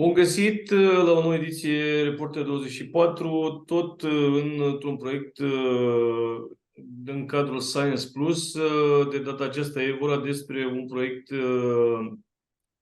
Bun găsit la o nouă ediție Reporter 24, tot într-un proiect în cadrul Science Plus. De data aceasta e vorba despre un proiect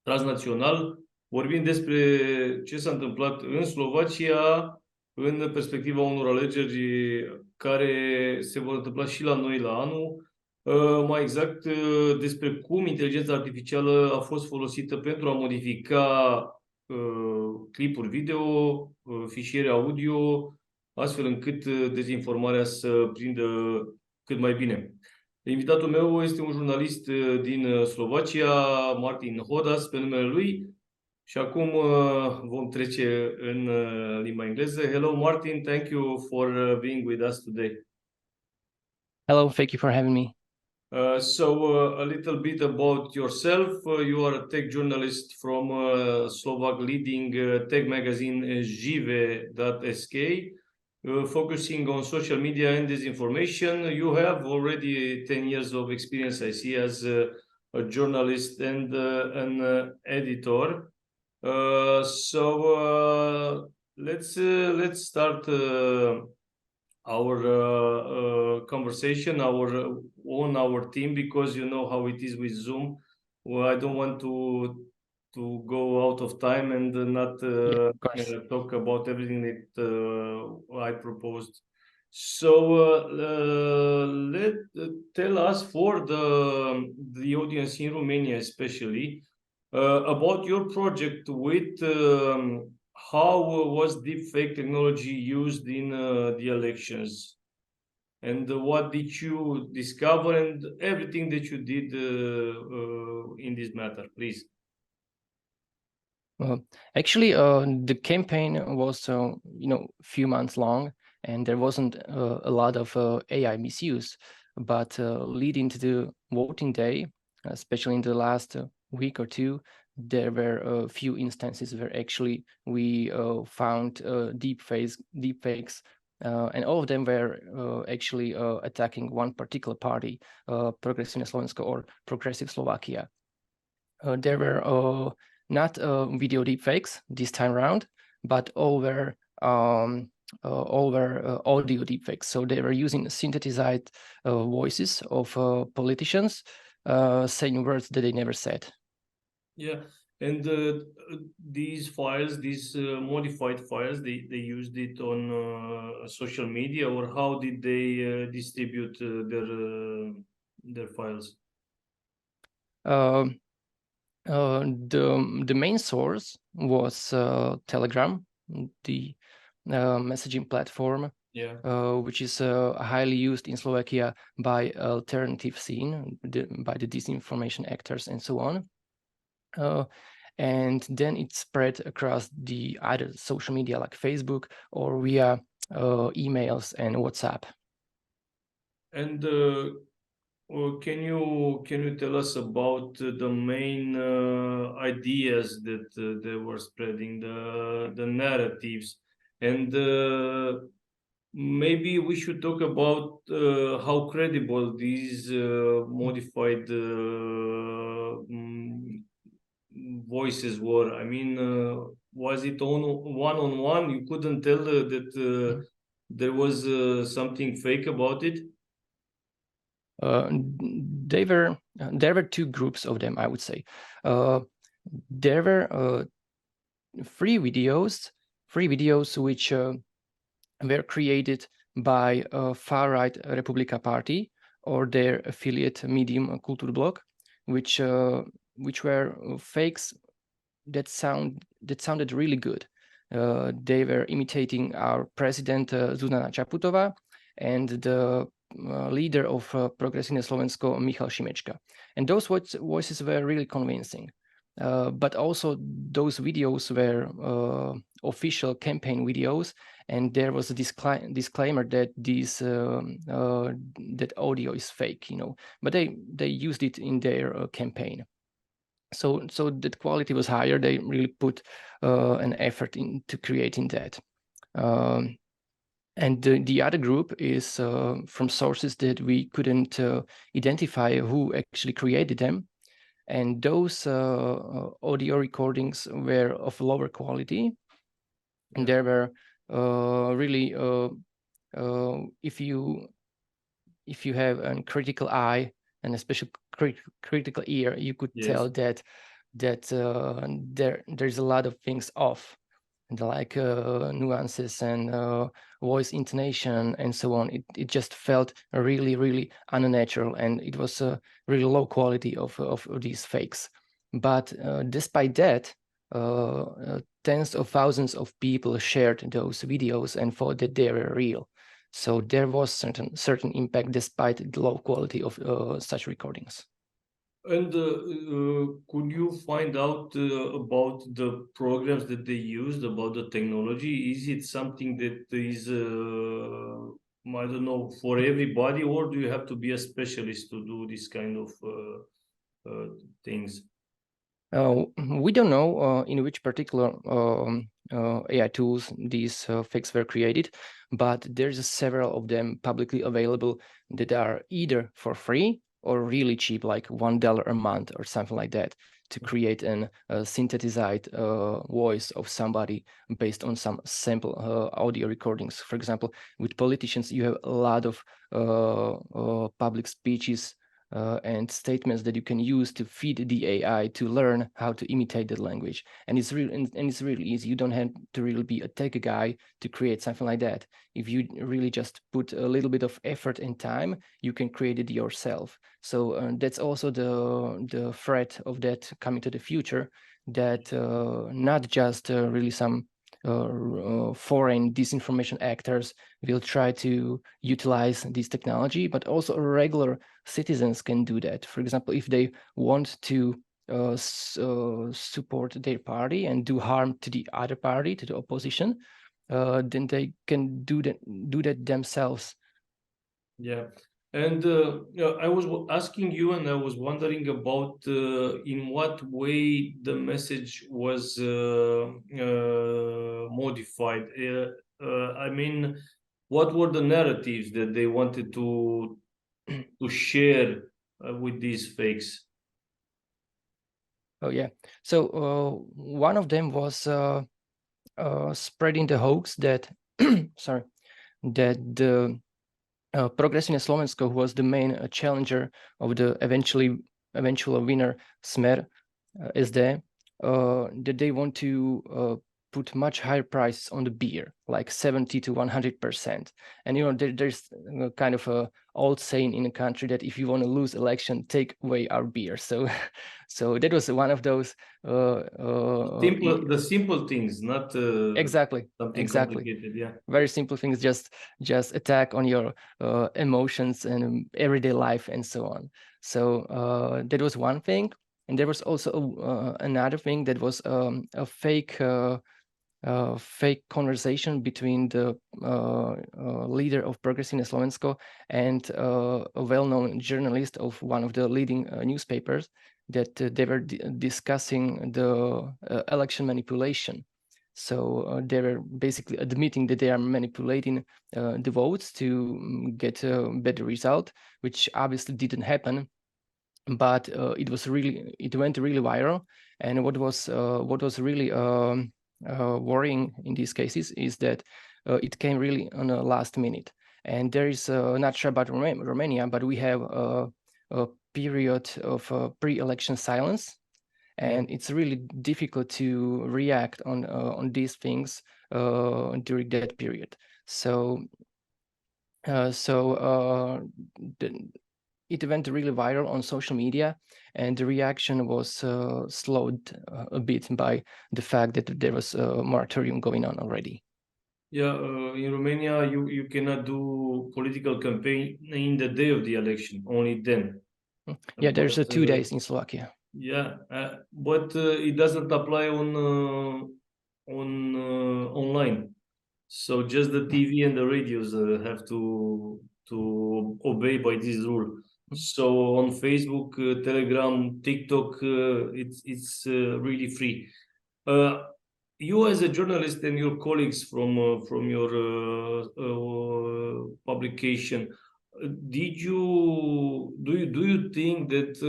transnațional. Vorbim despre ce s-a întâmplat în Slovacia în perspectiva unor alegeri care se vor întâmpla și la noi la anul. Mai exact, despre cum inteligența artificială a fost folosită pentru a modifica clipuri video, fișiere audio, astfel încât dezinformarea să prindă cât mai bine. Invitatul meu este un jurnalist din Slovacia, Martin Hodas, pe numele lui. Și acum vom trece în limba engleză. Hello, Martin. Thank you for being with us today. Hello, thank you for having me. A little bit about yourself. You are a tech journalist from Slovak leading tech magazine Žive.sk, focusing on social media and disinformation. You have already 10 years of experience, I see, as a journalist and an editor. Let's start our conversation, our team, because you know how it is with Zoom. Well, I don't want to go out of time and not talk about everything that I proposed. Tell us, for the audience in Romania especially, about your project with how was deepfake technology used in the elections, and what did you discover, and everything that you did in this matter, please. Actually, the campaign was, few months long, and there wasn't a lot of AI misuse. But leading to the voting day, especially in the last week or two, there were a few instances where actually we found deepfakes, and all of them were actually attacking one particular party, Progresivné Slovensko or Progressive Slovakia. There were not video deepfakes this time around, but all were audio deepfakes. So they were using synthesized voices of politicians saying words that they never said. Yeah, and these files, these modified files, they used it on social media, or how did they distribute their files? The main source was Telegram, the messaging platform, which is highly used in Slovakia by alternative scene, by the disinformation actors and so on. And then it spread across the either social media like Facebook or via emails and WhatsApp. And can you tell us about the main ideas that they were spreading, the narratives, and maybe we should talk about how credible these modified voices were. I mean, was it one-on-one? You couldn't tell that there was something fake about it? There were two groups of them, I would say. There were free videos which were created by far-right Republika Party or their affiliate medium Kulturblog, which were fakes that sounded really good. They were imitating our president Zuzana Čaputová and the leader of Progresivné Slovensko, Michal Šimečka. And those voices were really convincing. But also those videos were official campaign videos, and there was a disclaimer that that audio is fake, but they used it in their campaign. So that quality was higher. They really put an effort into creating that. And the other group is from sources that we couldn't identify who actually created them. and those audio recordings were of lower quality. And there were really, if you have a critical eye and especially critical ear, you could tell that there's a lot of things off, and like nuances and voice intonation and so on. It just felt really unnatural, and it was a really low quality of these fakes. But despite that, tens of thousands of people shared those videos and thought that they were real. So there was certain impact despite the low quality of such recordings. And could you find out about the programs that they used, about the technology? Is it something that is, I don't know, for everybody, or do you have to be a specialist to do this kind of things? We don't know in which particular AI tools these fakes were created, but there's several of them publicly available that are either for free or really cheap, like $1 a month or something like that, to create a synthesized voice of somebody based on some sample audio recordings. For example, with politicians, you have a lot of public speeches and statements that you can use to feed the AI to learn how to imitate the language. And it's really easy. You don't have to really be a tech guy to create something like that. If you really just put a little bit of effort and time, you can create it yourself. So that's also the threat of that coming to the future, that not just really some foreign disinformation actors will try to utilize this technology, but also regular citizens can do that. For example, if they want to support their party and do harm to the other party, to the opposition, then they can do that themselves. Yeah. And I was asking you, and I was wondering about in what way the message was modified. I mean, what were the narratives that they wanted to share with these fakes? Oh yeah. So one of them was spreading the hoax that sorry, that the Progresivne Slovensko, who was the main challenger of the eventual winner Smer SD, that they want to put much higher prices on the beer, like 70 to 100%. And there's kind of a old saying in the country that if you want to lose election, take away our beer. So so that was one of those The simple things, not exactly something complicated. Yeah. very simple things, just attack on your emotions and everyday life and so on. So that was one thing. And there was also another thing that was a fake conversation between the leader of Progresivne Slovensko and a well-known journalist of one of the leading newspapers, that they were discussing the election manipulation. So they were basically admitting that they are manipulating the votes to get a better result, which obviously didn't happen. But it went really viral. And what was really worrying in these cases is that it came really on a last minute. And there is not sure about Romania, but we have a period of pre-election silence. And it's really difficult to react on these things during that period. So it went really viral on social media, and the reaction was slowed a bit by the fact that there was a moratorium going on already. Yeah, in Romania, you cannot do political campaign in the day of the election, only then. Yeah, there's But, 2 days in Slovakia. Yeah, but it doesn't apply on online. So just the TV and the radios have to obey by this rule. So on Facebook, Telegram, TikTok, it's really free. You as a journalist and your colleagues from your publication, do you think that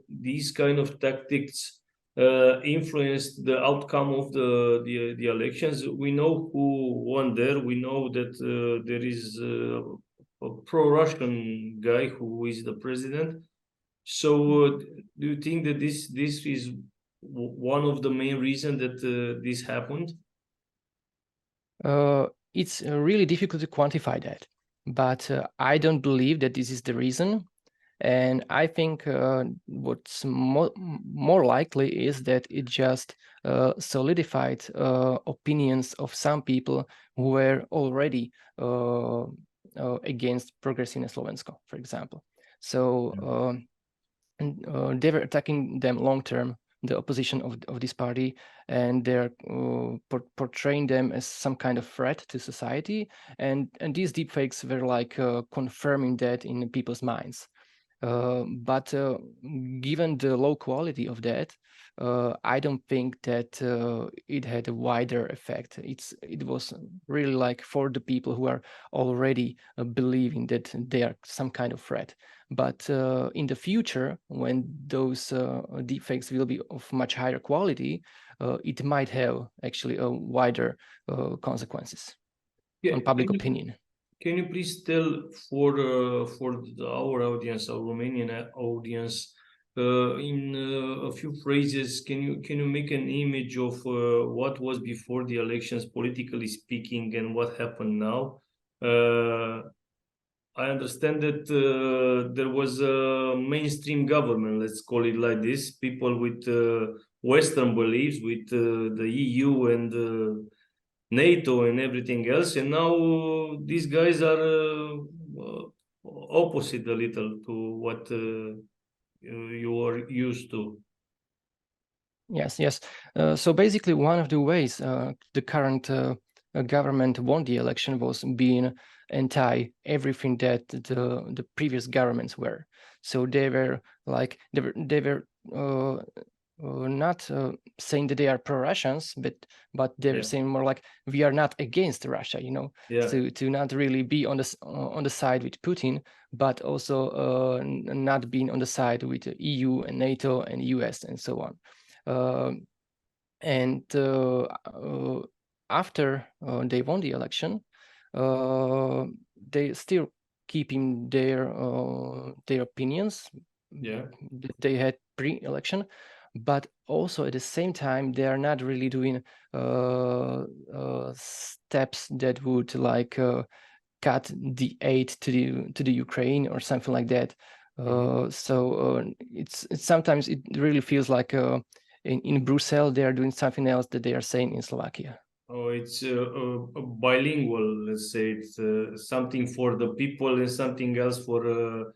these kind of tactics influenced the outcome of the elections? We know who won there. We know that there is a pro-Russian guy who is the president. So, do you think that this is one of the main reasons that this happened? It's really difficult to quantify that, but I don't believe that this is the reason. And I think what's more likely is that it just solidified opinions of some people who were already against progressive Slovensko, for example. So they were attacking them long term, the opposition of this party, and they're portraying them as some kind of threat to society. And these deepfakes were like confirming that in people's minds. But given the low quality of that, I don't think that it had a wider effect. It was really like for the people who are already believing that they are some kind of threat. But in the future, when those deepfakes will be of much higher quality, it might have actually a wider consequences on public opinion. Can you please tell our audience, our Romanian audience, in a few phrases, can you make an image of what was before the elections, politically speaking, and what happened now? I understand that there was a mainstream government, let's call it like this, people with Western beliefs, with the EU and NATO and everything else, and now these guys are opposite a little to what you are used to. Yes. So basically, one of the ways the current government won the election was being anti everything that the previous governments were. So they were like they were not saying that they are pro-Russians, but they were saying more like we are not against Russia, to not really be on the side with Putin, but also not being on the side with the EU and NATO and US and so on. And after they won the election, they still keeping their opinions that they had pre-election, but also at the same time they are not really doing steps that would like cut the aid to the Ukraine or something like that. So it's sometimes it really feels like in Brussels they are doing something else that they are saying in Slovakia. Oh, it's a bilingual, let's say. It's something for the people and something else for the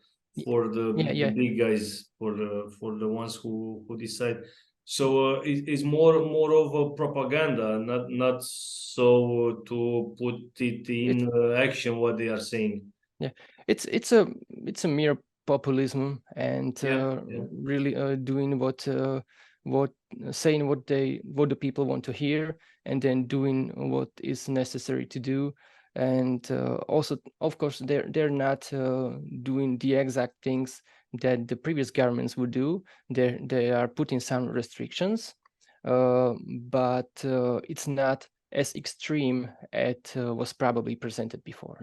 big guys, for the ones who decide. So it's more of a propaganda, not so to put it in action what they are saying. Yeah, it's a mere populism and really doing what saying what the people want to hear, and then doing what is necessary to do. And also, of course, they're not doing the exact things that the previous governments would do. They are putting some restrictions, but it's not as extreme as was probably presented before.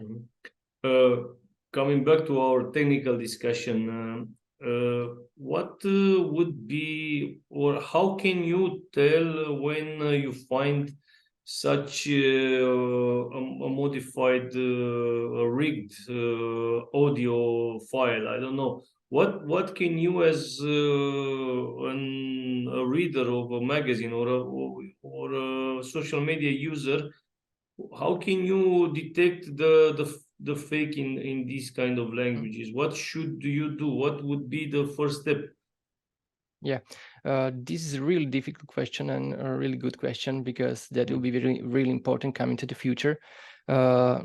Coming back to our technical discussion, what would be, or how can you tell when you find such a modified, rigged audio file? I don't know. What can you, as a reader of a magazine or a social media user, how can you detect the fake in these kind of languages? What should you do? What would be the first step? Yeah, this is a really difficult question and a really good question, because that will be really important coming to the future. I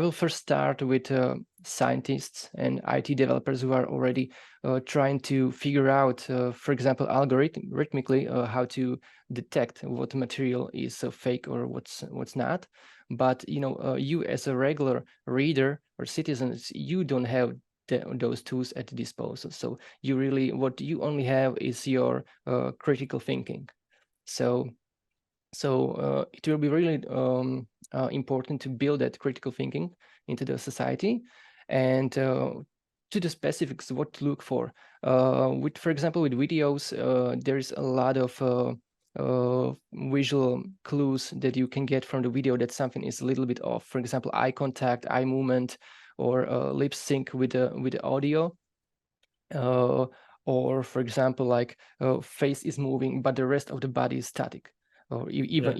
will first start with scientists and IT developers who are already trying to figure out, for example, algorithmically, how to detect what material is fake or what's not. But you as a regular reader or citizens, you don't have those tools at disposal. So what you only have is your critical thinking. So it will be really important to build that critical thinking into the society, and to the specifics, what to look for. For example, with videos, there is a lot of visual clues that you can get from the video that something is a little bit off. For example, eye contact, eye movement, or lip sync with the audio. Or for example, like face is moving but the rest of the body is static. Or even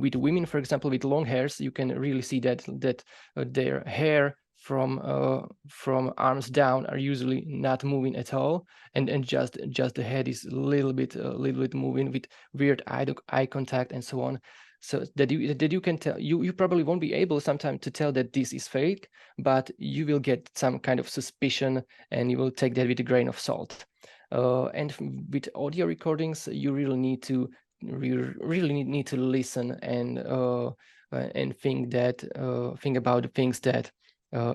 with women, for example, with long hairs, you can really see that their hair from arms down are usually not moving at all, and just the head is a little bit moving with weird eye contact and so on. So that you can tell, you probably won't be able sometimes to tell that this is fake, but you will get some kind of suspicion, and you will take that with a grain of salt. And with audio recordings, you really need to listen and think about the things that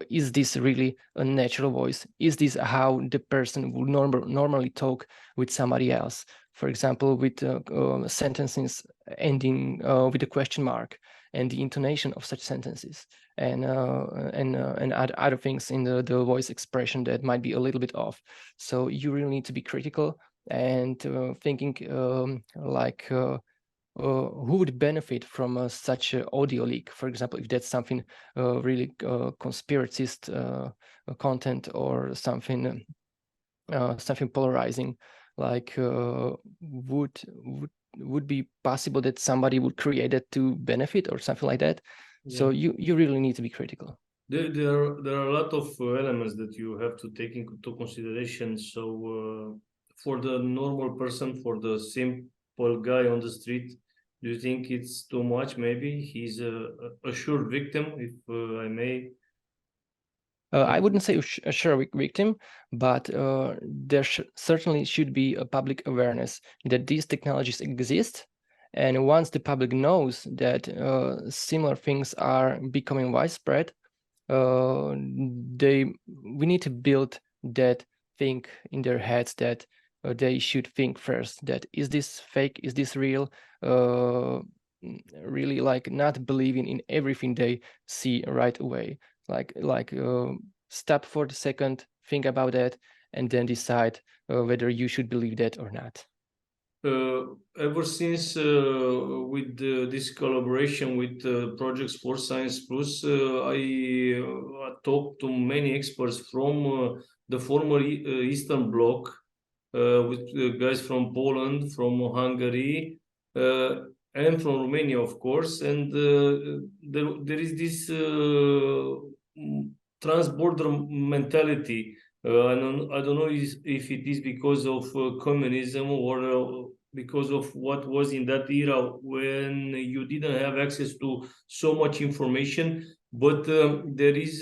is this really a natural voice? Is this how the person would normally talk with somebody else? For example, with sentences ending with a question mark, and the intonation of such sentences, and other things in the voice expression that might be a little bit off. So you really need to be critical and thinking who would benefit from such an audio leak, for example, if that's something really conspiracist content, or something polarizing, like would be possible that somebody would create it to benefit or something like that. So you really need to be critical. There are a lot of elements that you have to take into consideration. So for the normal person, for the simple guy on the street, do you think it's too much? Maybe he's a sure victim, if I may. I wouldn't say a sure victim, but there certainly should be a public awareness that these technologies exist. And once the public knows that similar things are becoming widespread, we need to build that thing in their heads, that they should think first, that is this fake, is this real, really, like, not believing in everything they see right away, like stop for the second, think about that, and then decide whether you should believe that or not. Ever since with this collaboration with Projects for Science Plus, I talked to many experts from the former Eastern Bloc, with guys from Poland, from Hungary, and from Romania, of course. And there is this trans-border mentality. I don't know if it is because of communism, or because of what was in that era when you didn't have access to so much information. But there is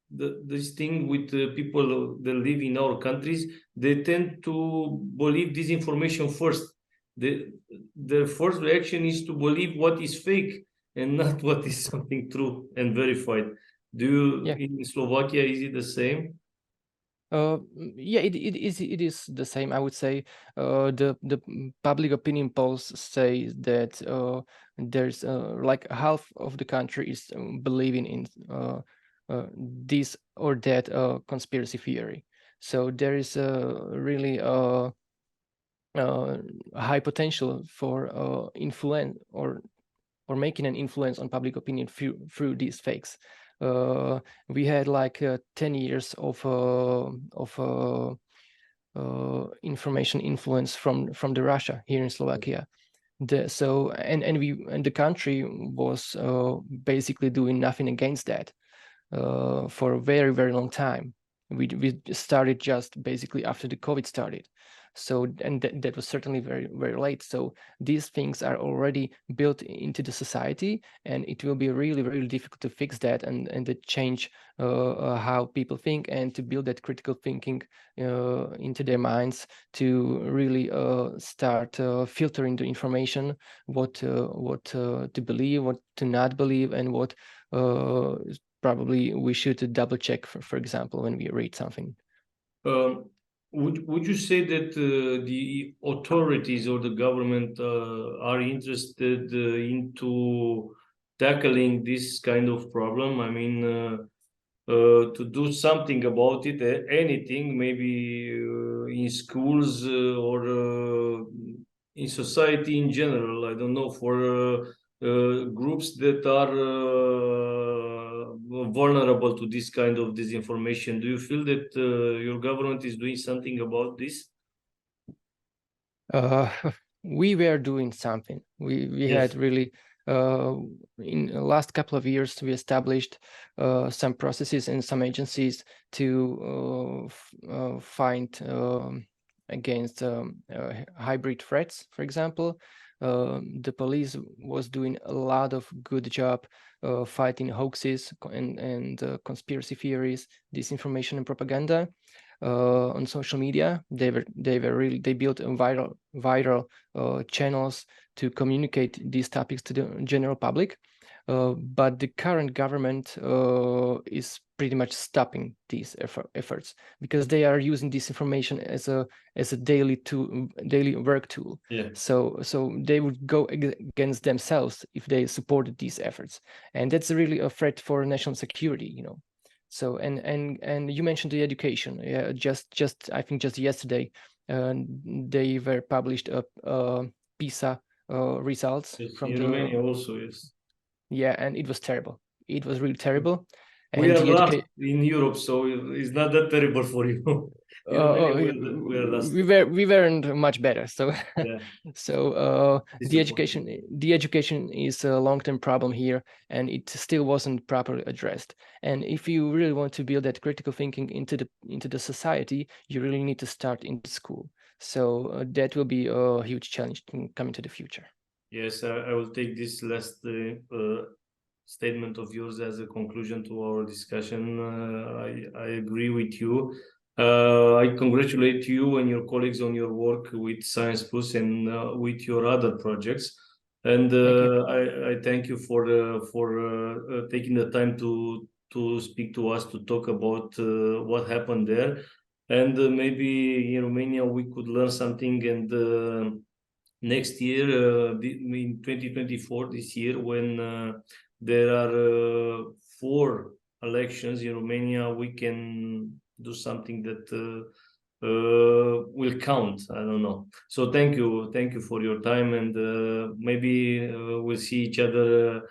this thing with people that live in our countries. They tend to believe this information first. Their first reaction is to believe what is fake and not what is something true and verified. In Slovakia, is it the same? Yeah, it is the same, I would say. The public opinion polls say that there's like half of the country is believing in this or that conspiracy theory. So there is really high potential for influence or making an influence on public opinion through these fakes. We had like 10 years of information influence from the Russia here in Slovakia. The country was basically doing nothing against that for a very, very long time. We started just basically after the COVID started. So, and that was certainly very, very late. So these things are already built into the society, and it will be really, really difficult to fix that and to change how people think and to build that critical thinking into their minds to really start filtering the information, what to believe, what to not believe, and what probably we should double check, for example, when we read something. Would you say that the authorities or the government are interested into tackling this kind of problem? I mean, to do something about it, anything, maybe in schools or in society in general. I don't know, for groups that are vulnerable to this kind of disinformation. Do you feel that your government is doing something about this? We were doing something. We Yes. had really in the last couple of years we established some processes and some agencies to find against hybrid threats, for example. The police was doing a lot of good job fighting hoaxes and conspiracy theories, disinformation and propaganda. On social media. They built viral channels to communicate these topics to the general public. But the current government is pretty much stopping these efforts because they are using this information as a daily work tool. Yeah. So they would go against themselves if they supported these efforts, and that's really a threat for national security. So and you mentioned the education. Yeah, just I think just yesterday, they were published PISA results Yes. from In the Romania also, yes. yeah, and it was terrible. It was really terrible. We And are the last in Europe, so it's not that terrible for you. In Romania, we are last. we weren't much better. So Yeah. so the Disappointing. education is a long-term problem here, and it still wasn't properly addressed. And if you really want to build that critical thinking into the society, you really need to start in school. So that will be a huge challenge coming to the future. Yes, I will take this last statement of yours as a conclusion to our discussion. I agree with you. I congratulate you and your colleagues on your work with Science Plus and with your other projects. And Thank you. I thank you for taking the time to speak to us, to talk about what happened there. And maybe in Romania we could learn something, and next year, in 2024, this year, when there are 4 elections in Romania, we can do something that will count. I don't know. So thank you for your time, and maybe we'll see each other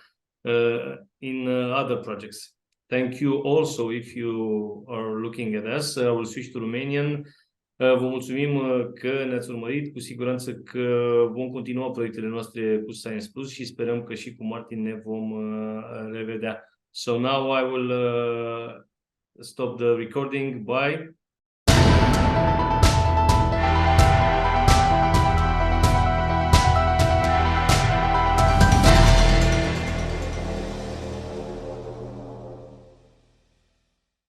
in other projects. Thank you also if you are looking at us. I will switch to Romanian. Vă mulțumim că ne-ați urmărit. Cu siguranță că vom continua proiectele noastre cu Science Plus și sperăm că și cu Martin ne vom revedea. So now I will stop the recording. Bye.